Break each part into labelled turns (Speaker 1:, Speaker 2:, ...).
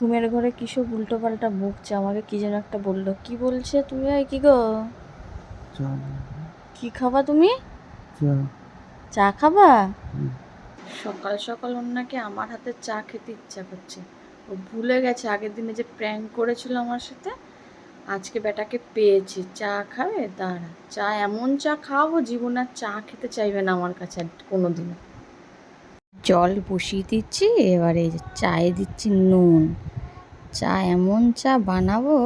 Speaker 1: ঘুমের ঘরে কিসব উল্টো পাল্টা বকছে আমাকে, কি যেন একটা বললো। কি বলছে? তুমি কি গো, কি খাবা তুমি? চা খাবা? সকাল সকাল ওর নাকি আমার হাতে চা খেতে ইচ্ছা করছে। ও ভুলে গেছে আগের দিনে যে প্র্যাঙ্ক করেছিল আমার সাথে। আজকে বেটাকে পেয়েছি, চা খাবে। দাঁড়া, চা এমন চা খাওয়াবো জীবন আর চা খেতে চাইবে না আমার কাছে কোনো দিনও। জল বসিয়ে দিচ্ছি, এবারে চায়ে দিচ্ছি নুন। চা এমন চা বানাবো,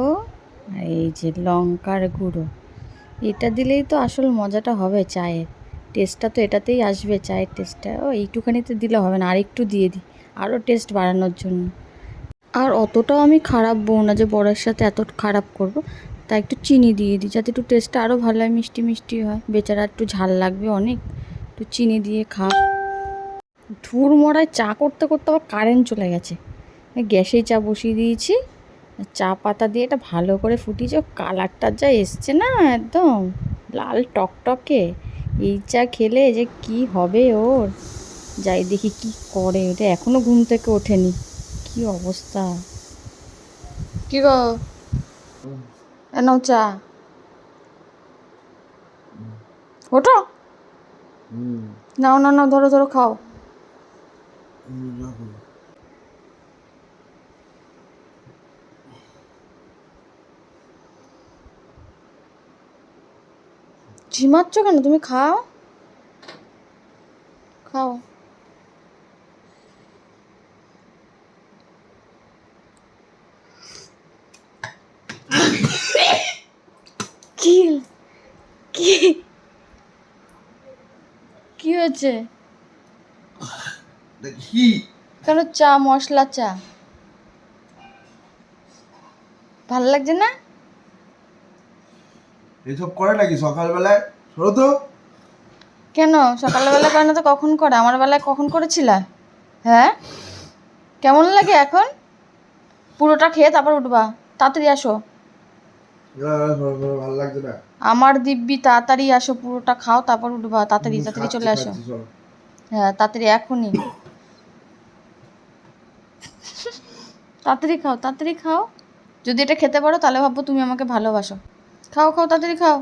Speaker 1: আর এই যে লঙ্কার গুঁড়ো, এটা দিলেই তো আসল মজাটা হবে। চায়ের টেস্টটা তো এটাতেই আসবে, চায়ের টেস্টটা। ও এইটুখানিতে দিলে হবে না, আর একটু দিয়ে দিই আরও টেস্ট বাড়ানোর জন্য। আর অতটাও আমি খারাপ বউ না যে বরের সাথে এত খারাপ করব, তাই একটু চিনি দিয়ে দিই যাতে একটু টেস্টটা আরও ভালো হয়, মিষ্টি মিষ্টি হয়। বেচারা একটু ঝাল লাগবে অনেক, একটু চিনি দিয়ে খা। ধুর মরায় চা করতে করতে আবার কারেন্ট চলে গেছে। গ্যাসেই চা বসিয়ে দিয়েছি, চা পাতা দিয়ে এটা ভালো করে ফুটিয়েছে। কালারটা যা এসছে না, একদম লাল টকটকে। এই চা খেলে যে কি হবে ওর, যাই দেখি কি করে। এটা এখনো ঘুম থেকে ওঠেনি, কি অবস্থা। কি গো, এনো চা, ওঠো। নাও নাও নাও, ধরো ধরো, খাও। ঝিমাচ্ছ কেন তুমি? খাও খাও। কি কি কি হয়েছে? কেন? চা, মশলা চা ভাল লাগছে না?
Speaker 2: এসব করে নাকি সকালবেলায়? শোনো তো।
Speaker 1: কেন সকালবেলা করে না তো কখন করে? আমার বেলায় কখন করেছিলা? হ্যাঁ, কেমন লাগে এখন? পুরোটা খেয়ে তারপর উঠবা, তাড়াতাড়ি আসো।
Speaker 2: ভালো লাগছে না
Speaker 1: আমার দিব্যি, তাড়াতাড়ি আসো, পুরোটা খাও তারপর উঠবা, তাড়াতাড়ি তাড়াতাড়ি চলে আসো। হ্যাঁ তাড়াতাড়ি, এখনই তাড়াতাড়ি খাও, তাড়াতাড়ি খাও। যদি এটা খেতে পারো তাহলে ভাববো তুমি আমাকে ভালোবাসো। খাও খাও, তাড়াতাড়ি খাও।